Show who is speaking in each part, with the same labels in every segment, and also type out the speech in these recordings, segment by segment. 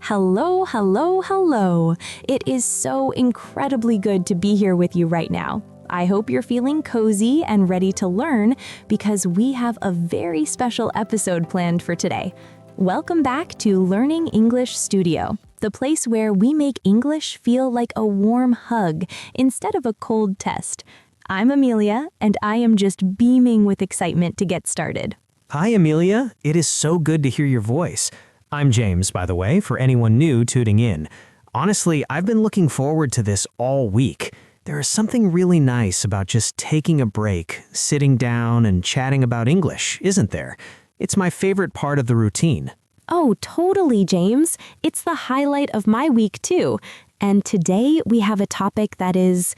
Speaker 1: Hello, hello, hello. It is so incredibly good to be here with you right now. I hope you're feeling cozy and ready to learn because we have a very special episode planned for today. Welcome back to Learning English Studio, the place where we make English feel like a warm hug instead of a cold test. I'm Amelia, and I am just beaming with excitement to get started.
Speaker 2: Hi, Amelia. It is so good to hear your voice. I'm James, by the way, for anyone new tuning in. Honestly, I've been looking forward to this all week. There is something really nice about just taking a break, sitting down, and chatting about English, isn't there? It's my favorite part of the routine.
Speaker 1: Oh, totally, James. It's the highlight of my week, too. And today we have a topic that is,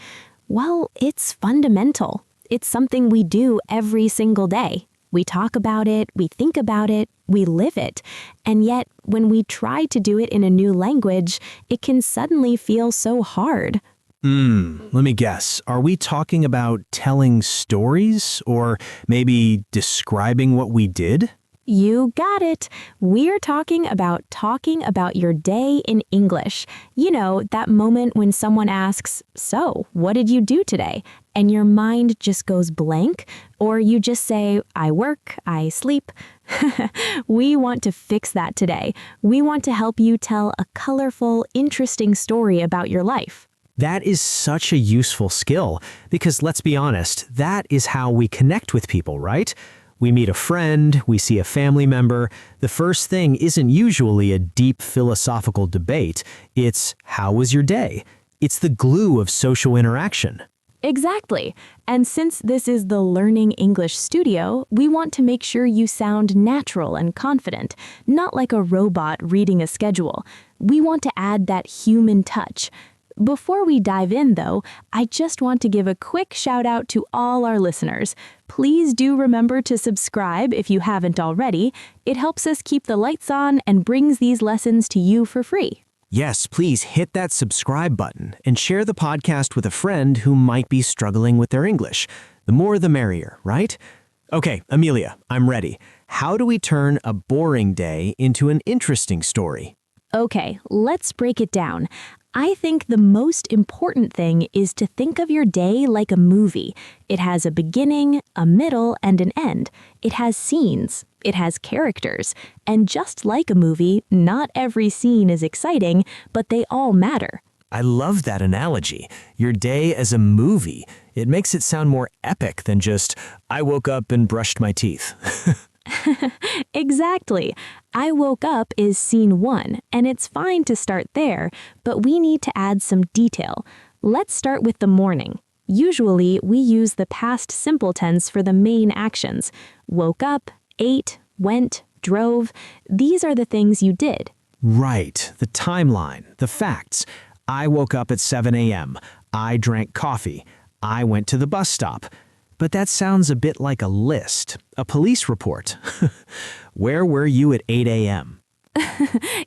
Speaker 1: well, it's fundamental. It's something we do every single day. We talk about it, we think about it, we live it. And yet, when we try to do it in a new language, it can suddenly feel so hard.
Speaker 2: Let me guess. Are we talking about telling stories or maybe describing what we did?
Speaker 1: You got it. We're talking about your day in English. You know, that moment when someone asks, "So, what did you do today?" And your mind just goes blank, or you just say, "I work, I sleep." We want to fix that today. We want to help you tell a colorful, interesting story about your life.
Speaker 2: That is such a useful skill because let's be honest, that is how we connect with people, right? We meet a friend, we see a family member. The first thing isn't usually a deep philosophical debate. It's, how was your day? It's the glue of social interaction.
Speaker 1: Exactly. And since this is the Learning English Studio, we want to make sure you sound natural and confident, not like a robot reading a schedule. We want to add that human touch. Before we dive in, though, I just want to give a quick shout out to all our listeners. Please do remember to subscribe if you haven't already. It helps us keep the lights on and brings these lessons to you for free.
Speaker 2: Yes, please hit that subscribe button and share the podcast with a friend who might be struggling with their English. The more the merrier, right? Okay, Amelia, I'm ready. How do we turn a boring day into an interesting story?
Speaker 1: Okay, let's break it down. I think the most important thing is to think of your day like a movie. It has a beginning, a middle, and an end. It has scenes. It has characters. And just like a movie, not every scene is exciting, but they all matter.
Speaker 2: I love that analogy. Your day as a movie. It makes it sound more epic than just, I woke up and brushed my teeth.
Speaker 1: Exactly. I woke up is scene 1, and it's fine to start there, but we need to add some detail. Let's start with the morning. Usually, we use the past simple tense for the main actions. Woke up, ate, went, drove. These are the things you did.
Speaker 2: Right, the timeline, the facts. I woke up at 7 a.m. I drank coffee. I went to the bus stop. But that sounds a bit like a list, a police report. Where were you at 8 a.m.?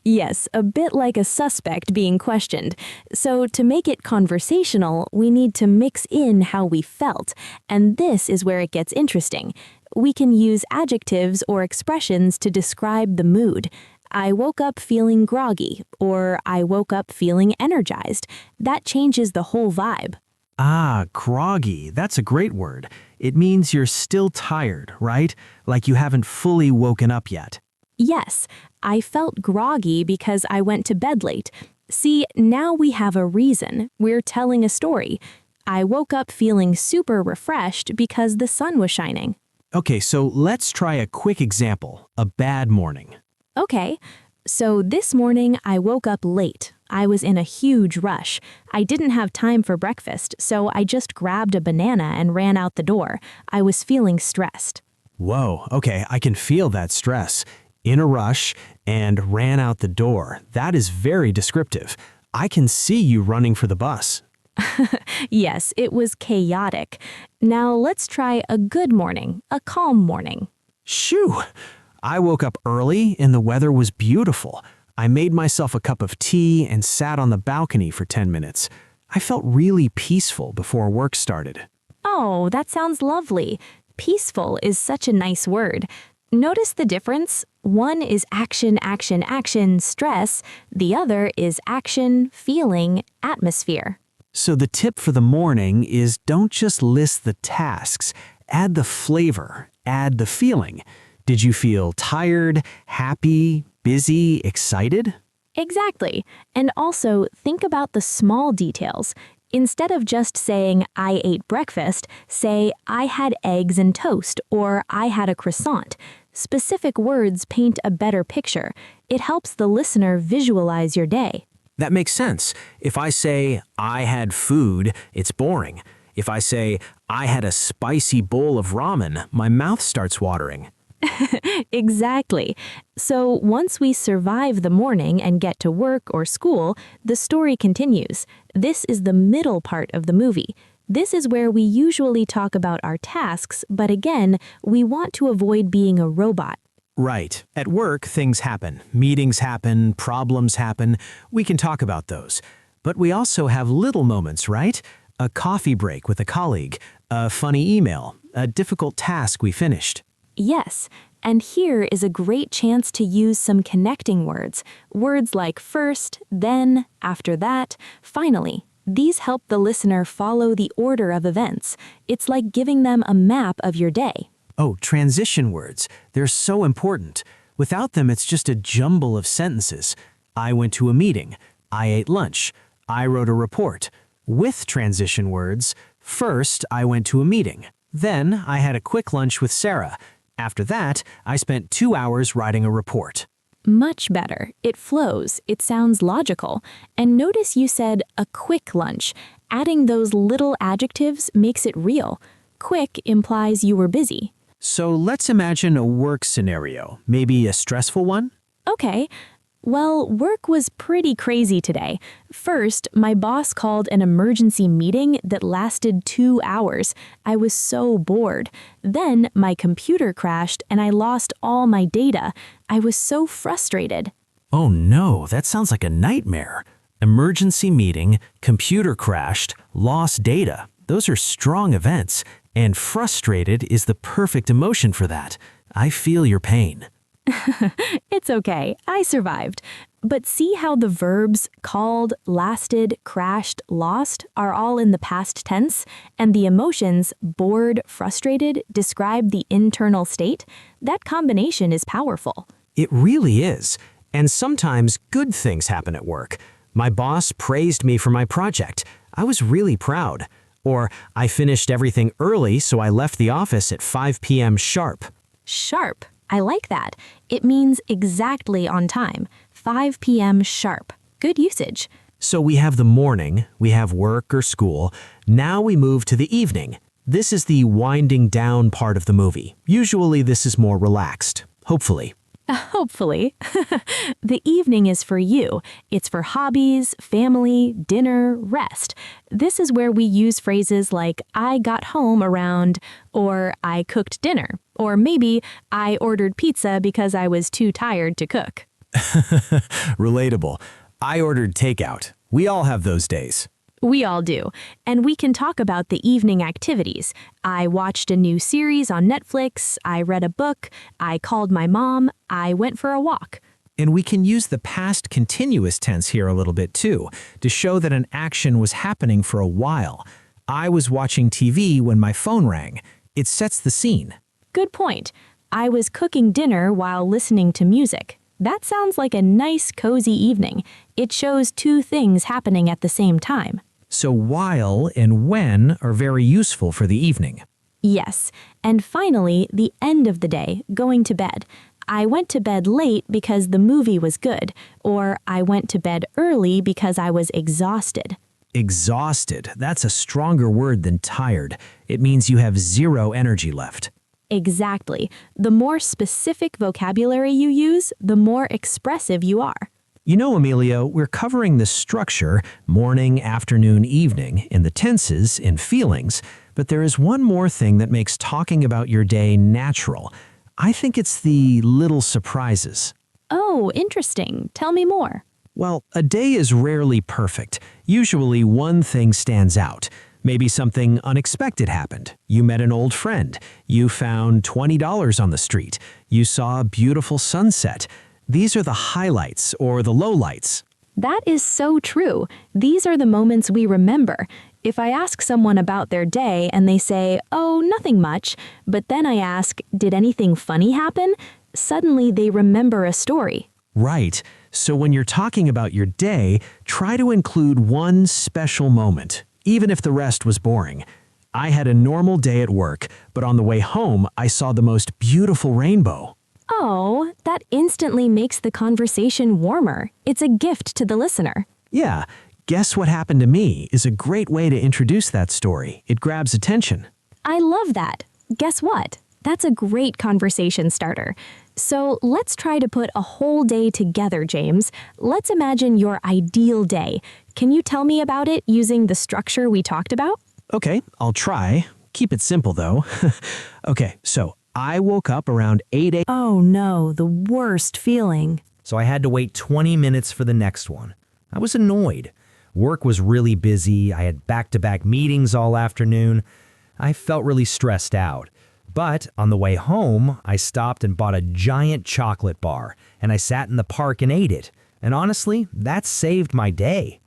Speaker 1: Yes, a bit like a suspect being questioned. So to make it conversational, we need to mix in how we felt, and this is where it gets interesting. We can use adjectives or expressions to describe the mood. I woke up feeling groggy, or I woke up feeling energized. That changes the whole vibe.
Speaker 2: Ah, groggy. That's a great word. It means you're still tired, right? Like you haven't fully woken up yet.
Speaker 1: Yes, I felt groggy because I went to bed late. See, now we have a reason. We're telling a story. I woke up feeling super refreshed because the sun was shining.
Speaker 2: Okay, so let's try a quick example. A bad morning.
Speaker 1: Okay, so this morning I woke up late. I was in a huge rush. I didn't have time for breakfast, so I just grabbed a banana and ran out the door. I was feeling stressed.
Speaker 2: Whoa, okay, I can feel that stress. In a rush and ran out the door. That is very descriptive. I can see you running for the bus.
Speaker 1: Yes, it was chaotic. Now let's try a good morning, a calm morning.
Speaker 2: Shoo! I woke up early and the weather was beautiful. I made myself a cup of tea and sat on the balcony for 10 minutes. I felt really peaceful before work started.
Speaker 1: Oh, that sounds lovely. Peaceful is such a nice word. Notice the difference? One is action, action, action, stress. The other is action, feeling, atmosphere.
Speaker 2: So the tip for the morning is don't just list the tasks, add the flavor, add the feeling. Did you feel tired, happy, busy, excited?
Speaker 1: Exactly. And also, think about the small details. Instead of just saying, I ate breakfast, say, I had eggs and toast, or I had a croissant. Specific words paint a better picture. It helps the listener visualize your day.
Speaker 2: That makes sense. If I say, I had food, it's boring. If I say, I had a spicy bowl of ramen, my mouth starts watering.
Speaker 1: Exactly. So once we survive the morning and get to work or school, the story continues. This is the middle part of the movie. This is where we usually talk about our tasks, but again, we want to avoid being a robot.
Speaker 2: Right. At work, things happen. Meetings happen, problems happen. We can talk about those. But we also have little moments, right? A coffee break with a colleague, a funny email, a difficult task we finished.
Speaker 1: Yes, and here is a great chance to use some connecting words. Words like first, then, after that, finally. These help the listener follow the order of events. It's like giving them a map of your day.
Speaker 2: Oh, transition words. They're so important. Without them, it's just a jumble of sentences. I went to a meeting. I ate lunch. I wrote a report. With transition words, first, I went to a meeting. Then, I had a quick lunch with Sarah. After that, I spent 2 hours writing a report.
Speaker 1: Much better. It flows. It sounds logical. And notice you said a quick lunch. Adding those little adjectives makes it real. Quick implies you were busy.
Speaker 2: So let's imagine a work scenario, maybe a stressful one?
Speaker 1: Okay. Well, work was pretty crazy today. First, my boss called an emergency meeting that lasted 2 hours. I was so bored. Then, my computer crashed and I lost all my data. I was so frustrated.
Speaker 2: Oh no, that sounds like a nightmare. Emergency meeting, computer crashed, lost data. Those are strong events, and frustrated is the perfect emotion for that. I feel your pain.
Speaker 1: It's okay, I survived. But see how the verbs called, lasted, crashed, lost are all in the past tense, and the emotions bored, frustrated describe the internal state? That combination is powerful.
Speaker 2: It really is. And sometimes good things happen at work. My boss praised me for my project. I was really proud. Or I finished everything early, so I left the office at 5 p.m. sharp.
Speaker 1: Sharp. I like that. It means exactly on time. 5 p.m. sharp. Good usage.
Speaker 2: So we have the morning, we have work or school. Now we move to the evening. This is the winding down part of the movie. Usually this is more relaxed. Hopefully.
Speaker 1: Hopefully. The evening is for you. It's for hobbies, family, dinner, rest. This is where we use phrases like, I got home around, or I cooked dinner, or maybe I ordered pizza because I was too tired to cook.
Speaker 2: Relatable. I ordered takeout. We all have those days.
Speaker 1: We all do. And we can talk about the evening activities. I watched a new series on Netflix, I read a book, I called my mom, I went for a walk.
Speaker 2: And we can use the past continuous tense here a little bit too, to show that an action was happening for a while. I was watching TV when my phone rang. It sets the scene.
Speaker 1: Good point. I was cooking dinner while listening to music. That sounds like a nice, cozy evening. It shows two things happening at the same time.
Speaker 2: So while and when are very useful for the evening.
Speaker 1: Yes. And finally, the end of the day, going to bed. I went to bed late because the movie was good, or I went to bed early because I was exhausted.
Speaker 2: Exhausted. That's a stronger word than tired. It means you have zero energy left.
Speaker 1: Exactly. The more specific vocabulary you use, the more expressive you are.
Speaker 2: You know, Emilio, we're covering the structure, morning, afternoon, evening, in the tenses and feelings, but there is one more thing that makes talking about your day natural. I think it's the little surprises.
Speaker 1: Oh, interesting. Tell me more.
Speaker 2: Well, a day is rarely perfect. Usually one thing stands out. Maybe something unexpected happened. You met an old friend. You found $20 on the street. You saw a beautiful sunset. These are the highlights or the lowlights.
Speaker 1: That is so true. These are the moments we remember. If I ask someone about their day and they say, "Oh, nothing much," but then I ask, "Did anything funny happen?" Suddenly they remember a story.
Speaker 2: Right. So when you're talking about your day, try to include one special moment, even if the rest was boring. I had a normal day at work, but on the way home, I saw the most beautiful rainbow.
Speaker 1: Oh, that instantly makes the conversation warmer. It's a gift to the listener.
Speaker 2: Yeah, guess what happened to me is a great way to introduce that story. It grabs attention.
Speaker 1: I love that. Guess what? That's a great conversation starter. So let's try to put a whole day together, James. Let's imagine your ideal day. Can you tell me about it using the structure we talked about?
Speaker 2: Okay, I'll try. Keep it simple though. Okay, so I woke up around 8 a.m.
Speaker 1: Oh no, the worst feeling.
Speaker 3: So I had to wait 20 minutes for the next one. I was annoyed. Work was really busy. I had back-to-back meetings all afternoon. I felt really stressed out. But on the way home, I stopped and bought a giant chocolate bar, and I sat in the park and ate it. And honestly, that saved my day.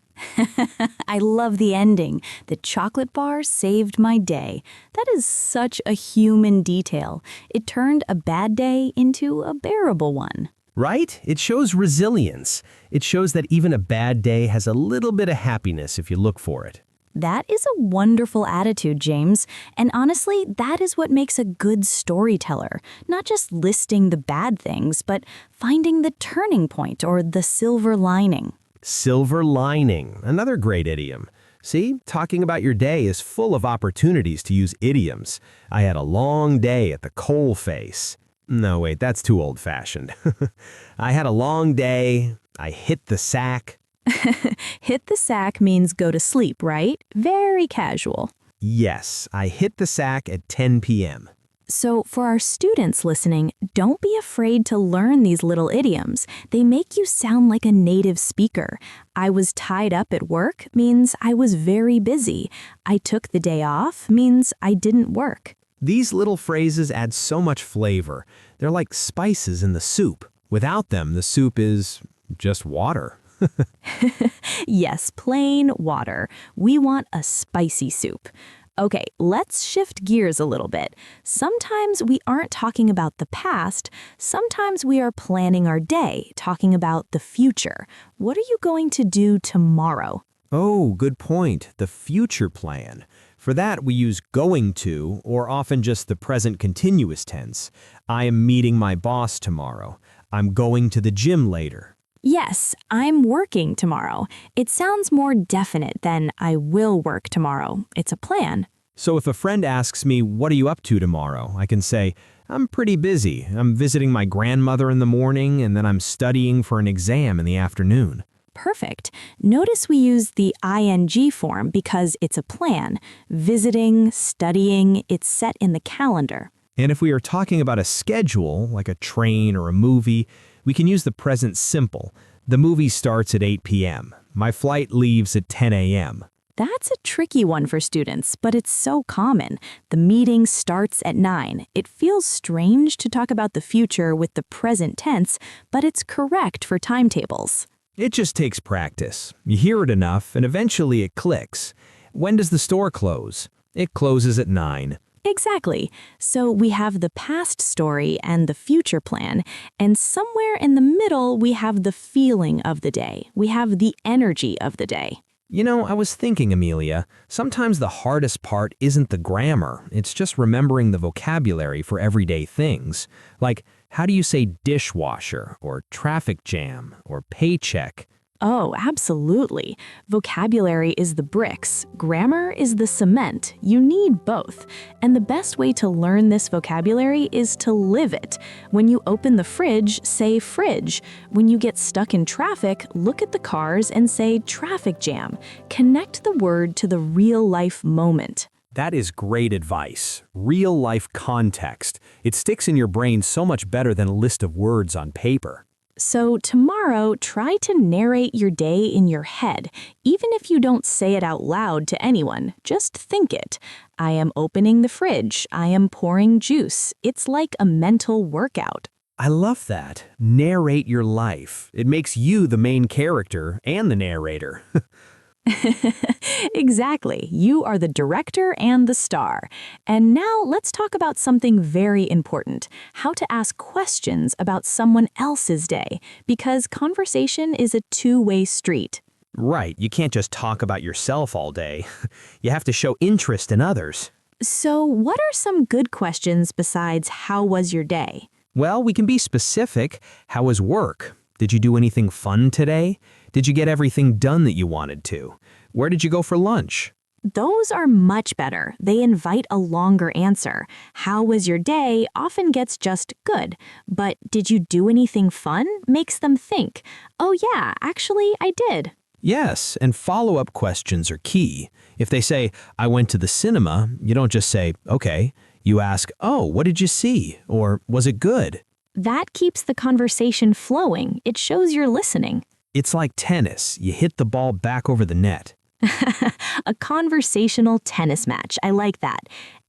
Speaker 4: I love the ending. The chocolate bar saved my day. That is such a human detail. It turned a bad day into a bearable one.
Speaker 3: Right? It shows resilience. It shows that even a bad day has a little bit of happiness if you look for it.
Speaker 4: That is a wonderful attitude, James. And honestly, that is what makes a good storyteller. Not just listing the bad things, but finding the turning point or the silver lining.
Speaker 3: Silver lining, another great idiom. See, talking about your day is full of opportunities to use idioms. I had a long day at the coal face. No, wait, that's too old-fashioned. I had a long day. I hit the sack.
Speaker 4: Hit the sack means go to sleep, right? Very casual.
Speaker 3: Yes, I hit the sack at 10 p.m.
Speaker 4: So for our students listening, don't be afraid to learn these little idioms. They make you sound like a native speaker. I was tied up at work means I was very busy. I took the day off means I didn't work.
Speaker 3: These little phrases add so much flavor. They're like spices in the soup. Without them, the soup is just water.
Speaker 4: Yes, plain water. We want a spicy soup. Okay, let's shift gears a little bit. Sometimes we aren't talking about the past. Sometimes we are planning our day, talking about the future. What are you going to do tomorrow?
Speaker 3: Oh, good point. The future plan. For that, we use going to, or often just the present continuous tense. I am meeting my boss tomorrow. I'm going to the gym later.
Speaker 4: Yes, I'm working tomorrow. It sounds more definite than I will work tomorrow. It's a plan.
Speaker 3: So if a friend asks me, what are you up to tomorrow? I can say, I'm pretty busy. I'm visiting my grandmother in the morning, and then I'm studying for an exam in the afternoon.
Speaker 4: Perfect. Notice we use the ing form because it's a plan. Visiting, studying, it's set in the calendar.
Speaker 3: And if we are talking about a schedule, like a train or a movie, we can use the present simple. The movie starts at 8 p.m. My flight leaves at 10 a.m.
Speaker 4: That's a tricky one for students, but it's so common. The meeting starts at 9. It feels strange to talk about the future with the present tense, but it's correct for timetables.
Speaker 3: It just takes practice. You hear it enough, and eventually it clicks. When does the store close? It closes at 9.
Speaker 4: Exactly. So we have the past story and the future plan, and somewhere in the middle we have the feeling of the day. We have the energy of the day.
Speaker 3: You know, I was thinking, Amelia, sometimes the hardest part isn't the grammar. It's just remembering the vocabulary for everyday things. Like, how do you say dishwasher, or traffic jam, or paycheck?
Speaker 4: Oh, absolutely. Vocabulary is the bricks. Grammar is the cement. You need both. And the best way to learn this vocabulary is to live it. When you open the fridge, say fridge. When you get stuck in traffic, look at the cars and say traffic jam. Connect the word to the real-life moment.
Speaker 3: That is great advice. Real-life context. It sticks in your brain so much better than a list of words on paper.
Speaker 4: So tomorrow, try to narrate your day in your head. Even if you don't say it out loud to anyone, just think it. I am opening the fridge. I am pouring juice. It's like a mental workout.
Speaker 3: I love that. Narrate your life. It makes you the main character and the narrator.
Speaker 4: Exactly. You are the director and the star. And now let's talk about something very important, how to ask questions about someone else's day, because conversation is a two-way street.
Speaker 3: Right, you can't just talk about yourself all day. You have to show interest in others.
Speaker 4: So what are some good questions besides how was your day?
Speaker 3: Well, we can be specific. How was work? Did you do anything fun today? Did you get everything done that you wanted to? Where did you go for lunch?
Speaker 4: Those are much better. They invite a longer answer. How was your day often gets just good. But did you do anything fun makes them think, oh yeah, actually I did.
Speaker 3: Yes, and follow-up questions are key. If they say, I went to the cinema, you don't just say, okay. You ask, oh, what did you see? Or was it good?
Speaker 4: That keeps the conversation flowing. It shows you're listening.
Speaker 3: It's like tennis. You hit the ball back over the net.
Speaker 4: A conversational tennis match. I like that.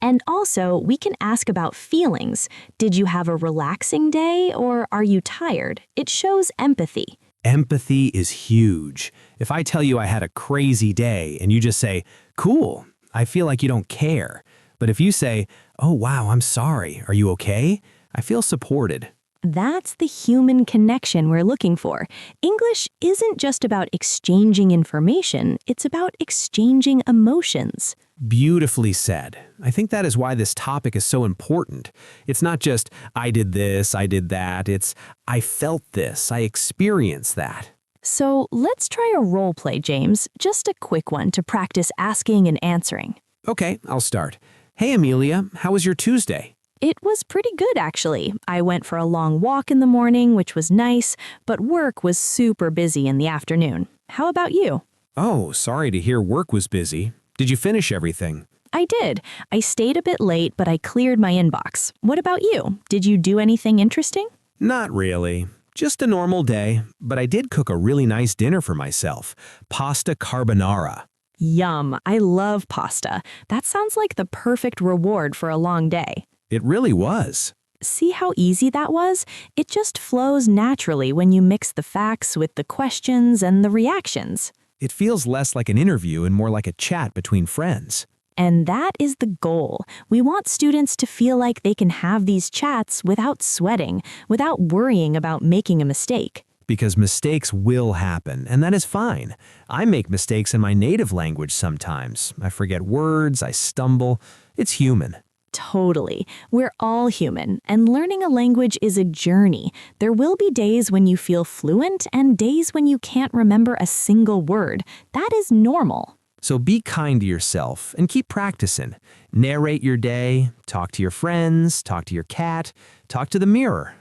Speaker 4: And also, we can ask about feelings. Did you have a relaxing day or are you tired? It shows empathy.
Speaker 3: Empathy is huge. If I tell you I had a crazy day and you just say, cool, I feel like you don't care. But if you say, oh wow, I'm sorry, are you okay? I feel supported.
Speaker 4: That's the human connection we're looking for. English isn't just about exchanging information, it's about exchanging emotions.
Speaker 3: Beautifully said. I think that is why this topic is so important. It's not just, I did this, I did that. It's, I felt this, I experienced that.
Speaker 4: So let's try a role play, James. Just a quick one to practice asking and answering.
Speaker 3: Okay, I'll start. Hey, Amelia, how was your Tuesday?
Speaker 4: It was pretty good, actually. I went for a long walk in the morning, which was nice, but work was super busy in the afternoon. How about you?
Speaker 3: Oh, sorry to hear work was busy. Did you finish everything?
Speaker 4: I did. I stayed a bit late, but I cleared my inbox. What about you? Did you do anything interesting?
Speaker 3: Not really. Just a normal day, but I did cook a really nice dinner for myself. Pasta carbonara.
Speaker 4: Yum. I love pasta. That sounds like the perfect reward for a long day.
Speaker 3: It really was.
Speaker 4: See how easy that was? It just flows naturally when you mix the facts with the questions and the reactions.
Speaker 3: It feels less like an interview and more like a chat between friends.
Speaker 4: And that is the goal. We want students to feel like they can have these chats without sweating, without worrying about making a mistake.
Speaker 3: Because mistakes will happen, and that is fine. I make mistakes in my native language sometimes. I forget words, I stumble. It's human.
Speaker 4: Totally. We're all human, and learning a language is a journey. There will be days when you feel fluent and days when you can't remember a single word. That is normal.
Speaker 3: So be kind to yourself and keep practicing. Narrate your day, talk to your friends, talk to your cat, talk to the mirror.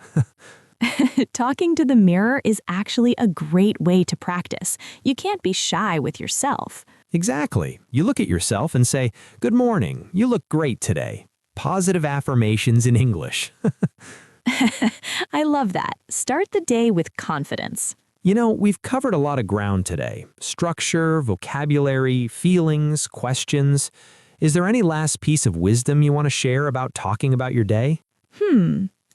Speaker 4: Talking to the mirror is actually a great way to practice. You can't be shy with yourself.
Speaker 3: Exactly. You look at yourself and say, "Good morning, you look great today." Positive affirmations in English.
Speaker 4: I love that. Start the day with confidence.
Speaker 3: You know, we've covered a lot of ground today. Structure, vocabulary, feelings, questions. Is there any last piece of wisdom you want to share about talking about your day?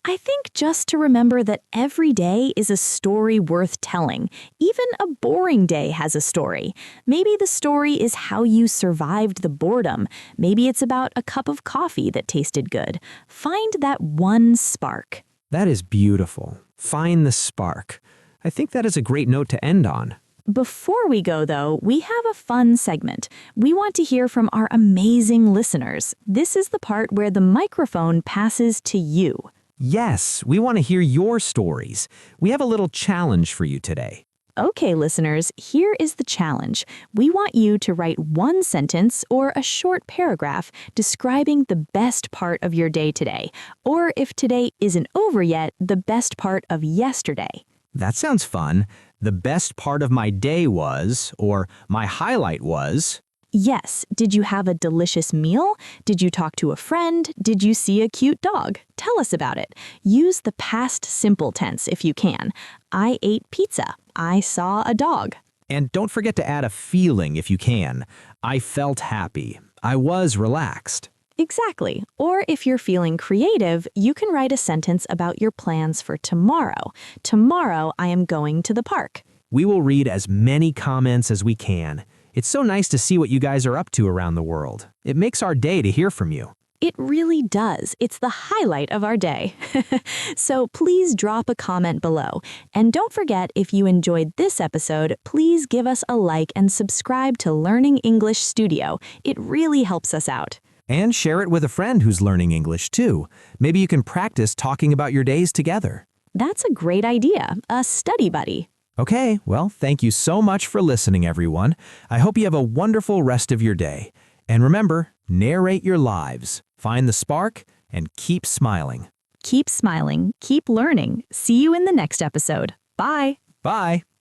Speaker 4: I think just to remember that every day is a story worth telling. Even a boring day has a story. Maybe the story is how you survived the boredom. Maybe it's about a cup of coffee that tasted good. Find that one spark.
Speaker 3: That is beautiful. Find the spark. I think that is a great note to end on.
Speaker 4: Before we go, though, we have a fun segment. We want to hear from our amazing listeners. This is the part where the microphone passes to you.
Speaker 3: Yes, we want to hear your stories. We have a little challenge for you today.
Speaker 4: Okay, listeners, here is the challenge. We want you to write one sentence or a short paragraph describing the best part of your day today, or if today isn't over yet, the best part of yesterday.
Speaker 3: That sounds fun. The best part of my day was, or my highlight was.
Speaker 4: Yes, did you have a delicious meal? Did you talk to a friend? Did you see a cute dog? Tell us about it. Use the past simple tense if you can. I ate pizza. I saw a dog.
Speaker 3: And don't forget to add a feeling if you can. I felt happy. I was relaxed.
Speaker 4: Exactly. Or if you're feeling creative, you can write a sentence about your plans for tomorrow. Tomorrow, I am going to the park.
Speaker 3: We will read as many comments as we can. It's so nice to see what you guys are up to around the world. It makes our day to hear from you.
Speaker 4: It really does. It's the highlight of our day. So please drop a comment below. And don't forget, if you enjoyed this episode, please give us a like and subscribe to Learning English Studio. It really helps us out.
Speaker 3: And share it with a friend who's learning English too. Maybe you can practice talking about your days together.
Speaker 4: That's a great idea, a study buddy.
Speaker 3: Okay, well, thank you so much for listening, everyone. I hope you have a wonderful rest of your day. And remember, narrate your lives, find the spark, and keep smiling.
Speaker 4: Keep smiling, keep learning. See you in the next episode. Bye.
Speaker 3: Bye.